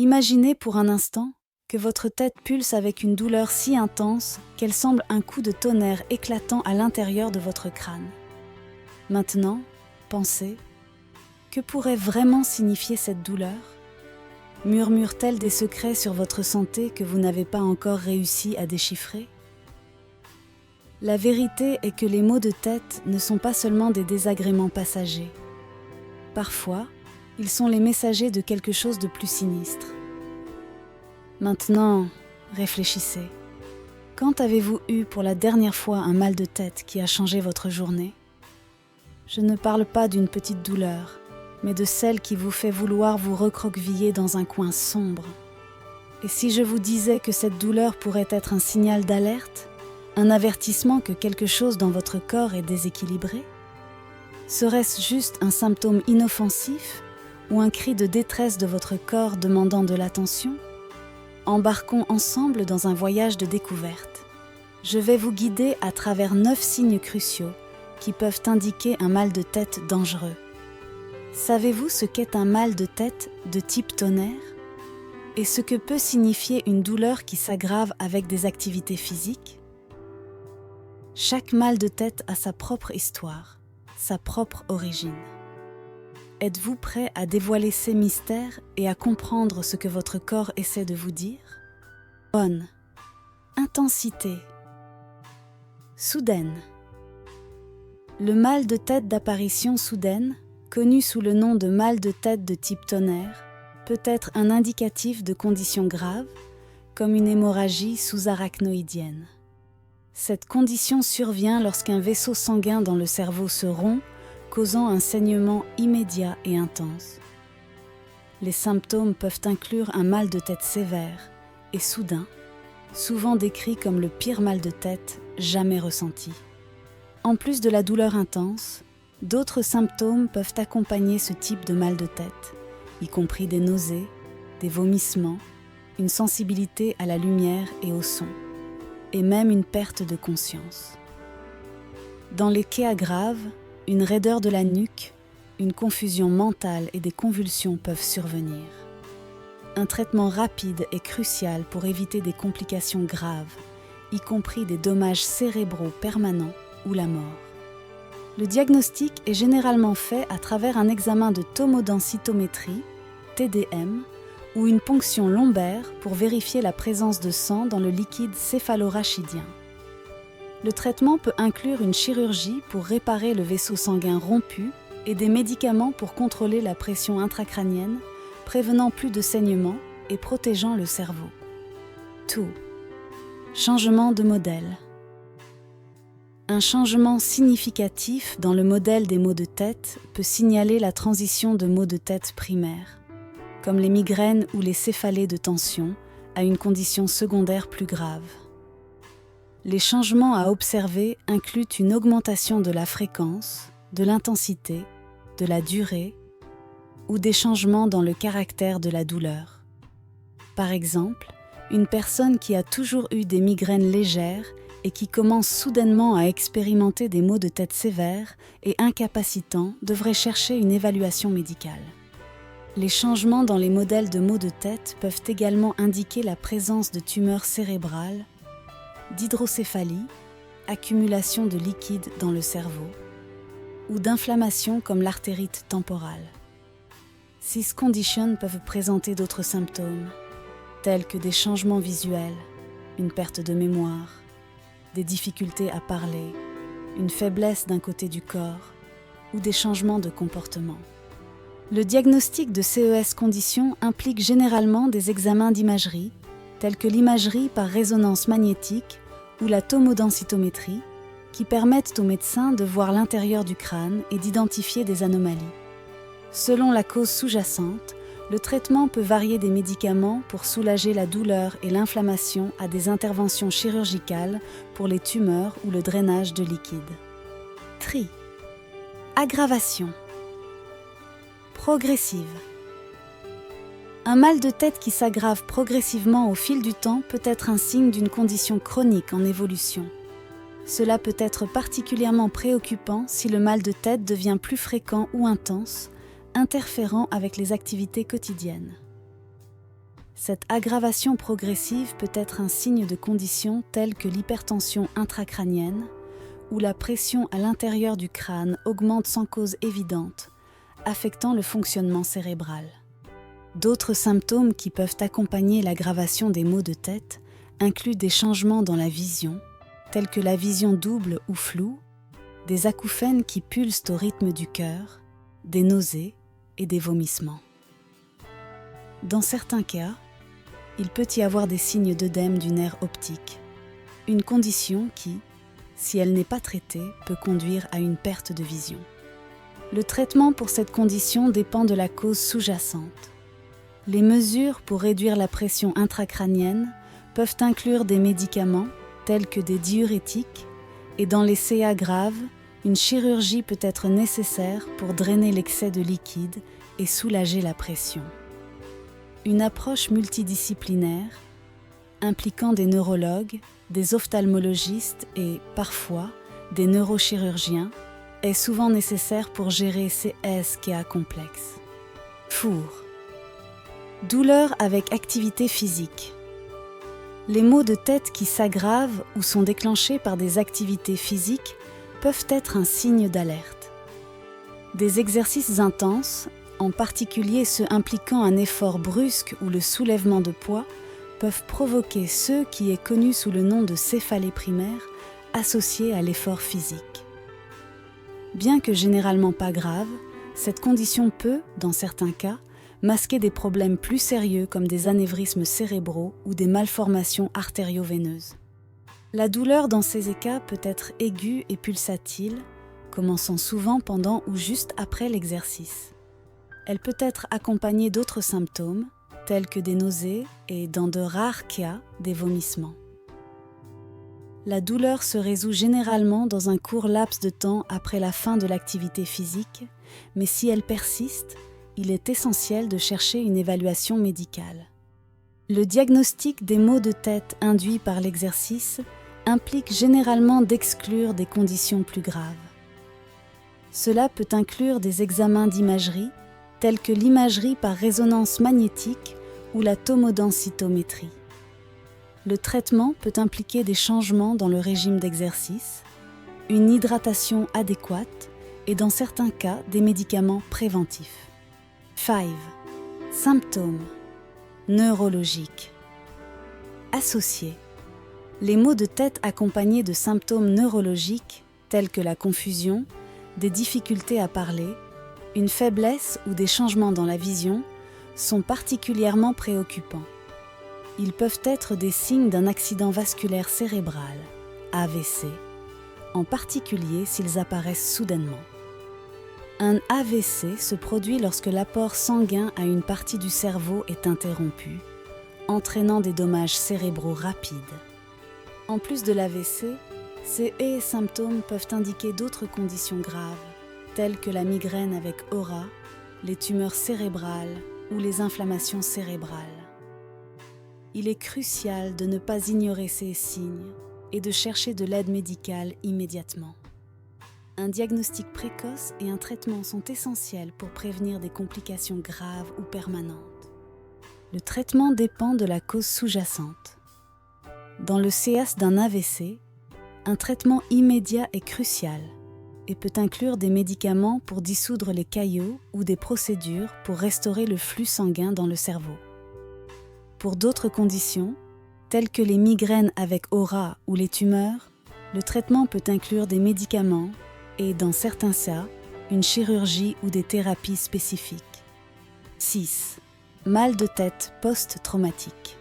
Imaginez pour un instant que votre tête pulse avec une douleur si intense qu'elle semble un coup de tonnerre éclatant à l'intérieur de votre crâne. Maintenant, pensez, que pourrait vraiment signifier cette douleur ? Murmure-t-elle des secrets sur votre santé que vous n'avez pas encore réussi à déchiffrer ? La vérité est que les maux de tête ne sont pas seulement des désagréments passagers. Parfois, ils sont les messagers de quelque chose de plus sinistre. Maintenant, réfléchissez. Quand avez-vous eu pour la dernière fois un mal de tête qui a changé votre journée ? Je ne parle pas d'une petite douleur, mais de celle qui vous fait vouloir vous recroqueviller dans un coin sombre. Et si je vous disais que cette douleur pourrait être un signal d'alerte, un avertissement que quelque chose dans votre corps est déséquilibré ? Serait-ce juste un symptôme inoffensif ou un cri de détresse de votre corps demandant de l'attention ? Embarquons ensemble dans un voyage de découverte. Je vais vous guider à travers 9 signes cruciaux qui peuvent indiquer un mal de tête dangereux. Savez-vous ce qu'est un mal de tête de type tonnerre ? Et ce que peut signifier une douleur qui s'aggrave avec des activités physiques ? Chaque mal de tête a sa propre histoire, sa propre origine. Êtes-vous prêt à dévoiler ces mystères et à comprendre ce que votre corps essaie de vous dire ? Bonne. Intensité. Soudaine. Le mal de tête d'apparition soudaine, connu sous le nom de mal de tête de type tonnerre, peut être un indicatif de conditions graves, comme une hémorragie sous-arachnoïdienne. Cette condition survient lorsqu'un vaisseau sanguin dans le cerveau se rompt, causant un saignement immédiat et intense. Les symptômes peuvent inclure un mal de tête sévère et soudain, souvent décrit comme le pire mal de tête jamais ressenti. En plus de la douleur intense, d'autres symptômes peuvent accompagner ce type de mal de tête, y compris des nausées, des vomissements, une sensibilité à la lumière et au son, et même une perte de conscience. Dans les cas graves, une raideur de la nuque, une confusion mentale et des convulsions peuvent survenir. Un traitement rapide est crucial pour éviter des complications graves, y compris des dommages cérébraux permanents ou la mort. Le diagnostic est généralement fait à travers un examen de tomodensitométrie, TDM, ou une ponction lombaire pour vérifier la présence de sang dans le liquide céphalorachidien. Le traitement peut inclure une chirurgie pour réparer le vaisseau sanguin rompu et des médicaments pour contrôler la pression intracrânienne, prévenant plus de saignements et protégeant le cerveau. Tout. Changement de modèle. Un changement significatif dans le modèle des maux de tête peut signaler la transition de maux de tête primaires, comme les migraines ou les céphalées de tension, à une condition secondaire plus grave. Les changements à observer incluent une augmentation de la fréquence, de l'intensité, de la durée ou des changements dans le caractère de la douleur. Par exemple, une personne qui a toujours eu des migraines légères et qui commence soudainement à expérimenter des maux de tête sévères et incapacitants devrait chercher une évaluation médicale. Les changements dans les modèles de maux de tête peuvent également indiquer la présence de tumeurs cérébrales, d'hydrocéphalie, accumulation de liquide dans le cerveau, ou d'inflammation comme l'artérite temporale. Ces conditions peuvent présenter d'autres symptômes, tels que des changements visuels, une perte de mémoire, des difficultés à parler, une faiblesse d'un côté du corps ou des changements de comportement. Le diagnostic de CES conditions implique généralement des examens d'imagerie, tels que l'imagerie par résonance magnétique ou la tomodensitométrie, qui permettent aux médecins de voir l'intérieur du crâne et d'identifier des anomalies. Selon la cause sous-jacente, le traitement peut varier des médicaments pour soulager la douleur et l'inflammation à des interventions chirurgicales pour les tumeurs ou le drainage de liquide. Tri. Aggravation. Progressive. Un mal de tête qui s'aggrave progressivement au fil du temps peut être un signe d'une condition chronique en évolution. Cela peut être particulièrement préoccupant si le mal de tête devient plus fréquent ou intense, interférant avec les activités quotidiennes. Cette aggravation progressive peut être un signe de conditions telles que l'hypertension intracrânienne, où la pression à l'intérieur du crâne augmente sans cause évidente, affectant le fonctionnement cérébral. D'autres symptômes qui peuvent accompagner l'aggravation des maux de tête incluent des changements dans la vision, tels que la vision double ou floue, des acouphènes qui pulsent au rythme du cœur, des nausées et des vomissements. Dans certains cas, il peut y avoir des signes d'œdème du nerf optique, une condition qui, si elle n'est pas traitée, peut conduire à une perte de vision. Le traitement pour cette condition dépend de la cause sous-jacente. Les mesures pour réduire la pression intracrânienne peuvent inclure des médicaments tels que des diurétiques et dans les CA graves, une chirurgie peut être nécessaire pour drainer l'excès de liquide et soulager la pression. Une approche multidisciplinaire, impliquant des neurologues, des ophtalmologistes et, parfois, des neurochirurgiens, est souvent nécessaire pour gérer ces SKA complexes. Four. Douleur avec activité physique. Les maux de tête qui s'aggravent ou sont déclenchés par des activités physiques peuvent être un signe d'alerte. Des exercices intenses, en particulier ceux impliquant un effort brusque ou le soulèvement de poids, peuvent provoquer ce qui est connu sous le nom de céphalée primaire associée à l'effort physique. Bien que généralement pas grave, cette condition peut, dans certains cas, masquer des problèmes plus sérieux comme des anévrismes cérébraux ou des malformations artério-veineuses. La douleur dans ces cas peut être aiguë et pulsatile, commençant souvent pendant ou juste après l'exercice. Elle peut être accompagnée d'autres symptômes, tels que des nausées et, dans de rares cas, des vomissements. La douleur se résout généralement dans un court laps de temps après la fin de l'activité physique, mais si elle persiste, il est essentiel de chercher une évaluation médicale. Le diagnostic des maux de tête induits par l'exercice implique généralement d'exclure des conditions plus graves. Cela peut inclure des examens d'imagerie, tels que l'imagerie par résonance magnétique ou la tomodensitométrie. Le traitement peut impliquer des changements dans le régime d'exercice, une hydratation adéquate et dans certains cas des médicaments préventifs. 5. Symptômes neurologiques. Associés. Les maux de tête accompagnés de symptômes neurologiques tels que la confusion, des difficultés à parler, une faiblesse ou des changements dans la vision sont particulièrement préoccupants. Ils peuvent être des signes d'un accident vasculaire cérébral, AVC, en particulier s'ils apparaissent soudainement. Un AVC se produit lorsque l'apport sanguin à une partie du cerveau est interrompu, entraînant des dommages cérébraux rapides. En plus de l'AVC, ces symptômes peuvent indiquer d'autres conditions graves, telles que la migraine avec aura, les tumeurs cérébrales ou les inflammations cérébrales. Il est crucial de ne pas ignorer ces signes et de chercher de l'aide médicale immédiatement. Un diagnostic précoce et un traitement sont essentiels pour prévenir des complications graves ou permanentes. Le traitement dépend de la cause sous-jacente. Dans le CS d'un AVC, un traitement immédiat est crucial et peut inclure des médicaments pour dissoudre les caillots ou des procédures pour restaurer le flux sanguin dans le cerveau. Pour d'autres conditions, telles que les migraines avec aura ou les tumeurs, le traitement peut inclure des médicaments et, dans certains cas, une chirurgie ou des thérapies spécifiques. 6. Mal de tête post-traumatique.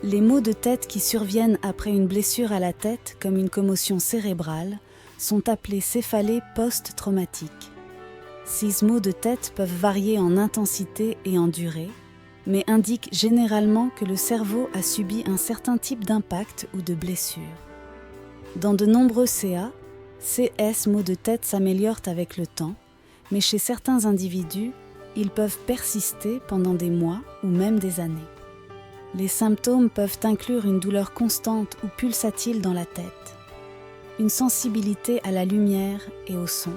Les maux de tête qui surviennent après une blessure à la tête, comme une commotion cérébrale, sont appelés céphalées post-traumatiques. Ces maux de tête peuvent varier en intensité et en durée, mais indiquent généralement que le cerveau a subi un certain type d'impact ou de blessure. Dans de nombreux CA, ces maux de tête s'améliorent avec le temps, mais chez certains individus, ils peuvent persister pendant des mois ou même des années. Les symptômes peuvent inclure une douleur constante ou pulsatile dans la tête, une sensibilité à la lumière et au son,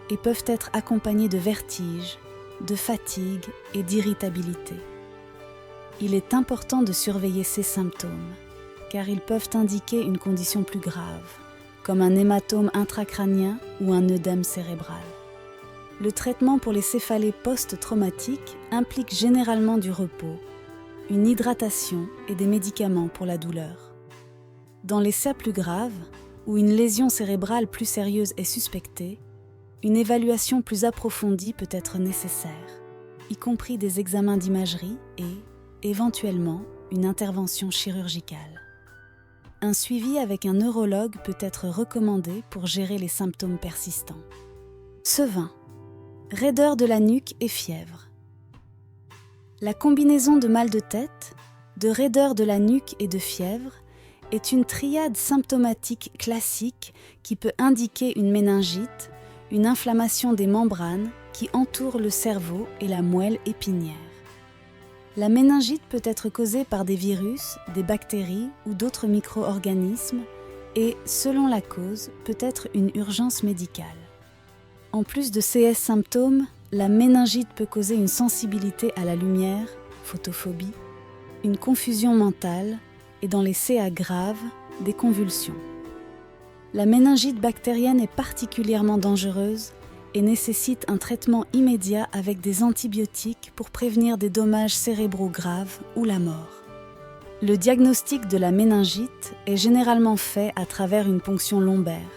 et peuvent être accompagnés de vertiges, de fatigue et d'irritabilité. il est important de surveiller ces symptômes, car ils peuvent indiquer une condition plus grave, comme un hématome intracrânien ou un œdème cérébral. Le traitement pour les céphalées post-traumatiques implique généralement du repos, une hydratation et des médicaments pour la douleur. Dans les cas plus graves, où une lésion cérébrale plus sérieuse est suspectée, une évaluation plus approfondie peut être nécessaire, y compris des examens d'imagerie et, éventuellement, une intervention chirurgicale. Un suivi avec un neurologue peut être recommandé pour gérer les symptômes persistants. Sevin, raideur de la nuque et fièvre. La combinaison de mal de tête, de raideur de la nuque et de fièvre est une triade symptomatique classique qui peut indiquer une méningite, une inflammation des membranes qui entourent le cerveau et la moelle épinière. La méningite peut être causée par des virus, des bactéries ou d'autres micro-organismes et, selon la cause, peut être une urgence médicale. En plus de ces symptômes, la méningite peut causer une sensibilité à la lumière, photophobie, une confusion mentale et, dans les CA graves, des convulsions. La méningite bactérienne est particulièrement dangereuse et nécessite un traitement immédiat avec des antibiotiques pour prévenir des dommages cérébraux graves ou la mort. Le diagnostic de la méningite est généralement fait à travers une ponction lombaire,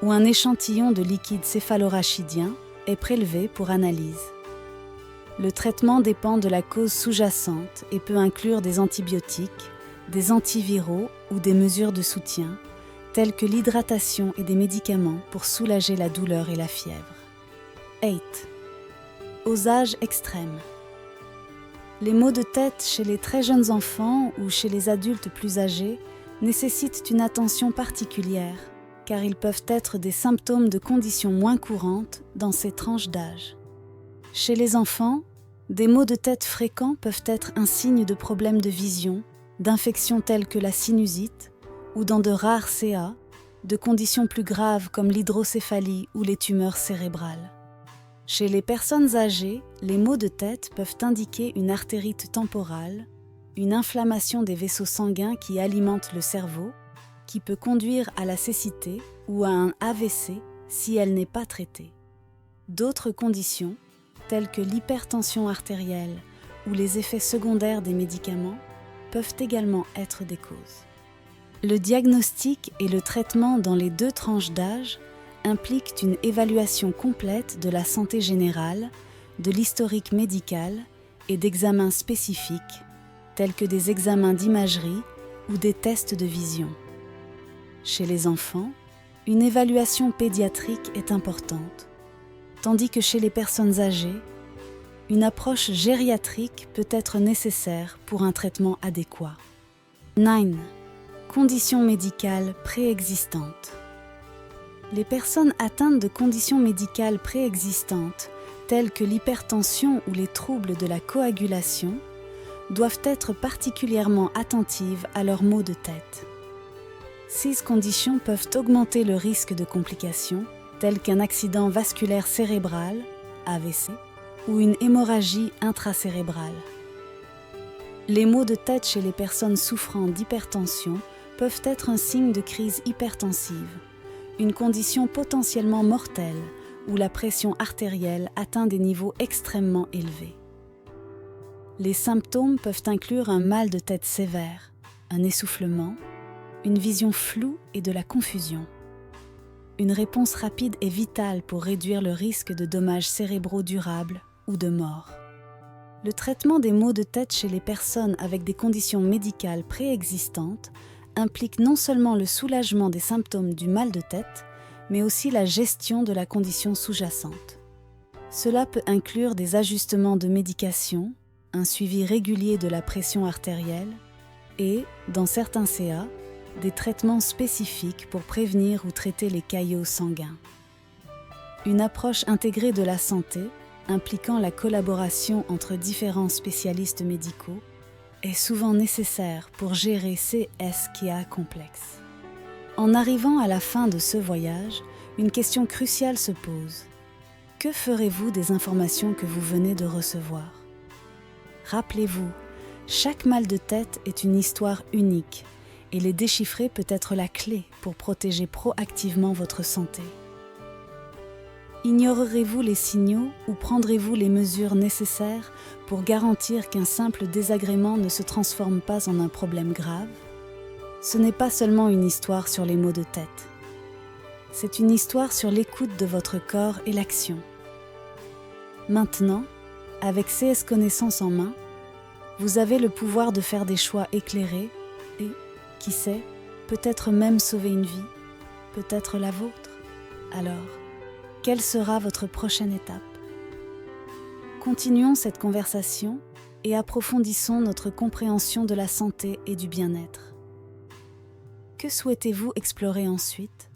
où un échantillon de liquide céphalorachidien est prélevé pour analyse. Le traitement dépend de la cause sous-jacente et peut inclure des antibiotiques, des antiviraux ou des mesures de soutien, telles que l'hydratation et des médicaments pour soulager la douleur et la fièvre. 8. Aux âges extrêmes. Les maux de tête chez les très jeunes enfants ou chez les adultes plus âgés nécessitent une attention particulière, car ils peuvent être des symptômes de conditions moins courantes dans ces tranches d'âge. Chez les enfants, des maux de tête fréquents peuvent être un signe de problèmes de vision, d'infections telles que la sinusite, ou dans de rares CA, de conditions plus graves comme l'hydrocéphalie ou les tumeurs cérébrales. Chez les personnes âgées, les maux de tête peuvent indiquer une artérite temporale, une inflammation des vaisseaux sanguins qui alimentent le cerveau, qui peut conduire à la cécité ou à un AVC si elle n'est pas traitée. D'autres conditions, telles que l'hypertension artérielle ou les effets secondaires des médicaments, peuvent également être des causes. Le diagnostic et le traitement dans les deux tranches d'âge impliquent une évaluation complète de la santé générale, de l'historique médical et d'examens spécifiques, tels que des examens d'imagerie ou des tests de vision. Chez les enfants, une évaluation pédiatrique est importante, tandis que chez les personnes âgées, une approche gériatrique peut être nécessaire pour un traitement adéquat. 9. Conditions médicales préexistantes. Les personnes atteintes de conditions médicales préexistantes, telles que l'hypertension ou les troubles de la coagulation, doivent être particulièrement attentives à leurs maux de tête. Ces conditions peuvent augmenter le risque de complications, telles qu'un accident vasculaire cérébral, AVC, ou une hémorragie intracérébrale. Les maux de tête chez les personnes souffrant d'hypertension peuvent être un signe de crise hypertensive, une condition potentiellement mortelle où la pression artérielle atteint des niveaux extrêmement élevés. Les symptômes peuvent inclure un mal de tête sévère, un essoufflement, une vision floue et de la confusion. Une réponse rapide est vitale pour réduire le risque de dommages cérébraux durables ou de mort. Le traitement des maux de tête chez les personnes avec des conditions médicales préexistantes implique non seulement le soulagement des symptômes du mal de tête, mais aussi la gestion de la condition sous-jacente. Cela peut inclure des ajustements de médication, un suivi régulier de la pression artérielle et, dans certains CA, des traitements spécifiques pour prévenir ou traiter les caillots sanguins. Une approche intégrée de la santé, impliquant la collaboration entre différents spécialistes médicaux, est souvent nécessaire pour gérer ces SKA complexes. En arrivant à la fin de ce voyage, une question cruciale se pose. Que ferez-vous des informations que vous venez de recevoir ? Rappelez-vous, Chaque mal de tête est une histoire unique et les déchiffrer peut être la clé pour protéger proactivement votre santé. Ignorerez-vous les signaux ou prendrez-vous les mesures nécessaires pour garantir qu'un simple désagrément ne se transforme pas en un problème grave? Ce n'est pas seulement une histoire sur les maux de tête. C'est une histoire sur l'écoute de votre corps et l'action. Maintenant, avec CS Connaissance en main, vous avez le pouvoir de faire des choix éclairés et, qui sait, peut-être même sauver une vie, peut-être la vôtre. Alors, quelle sera votre prochaine étape? Continuons cette conversation et approfondissons notre compréhension de la santé et du bien-être. Que souhaitez-vous explorer ensuite?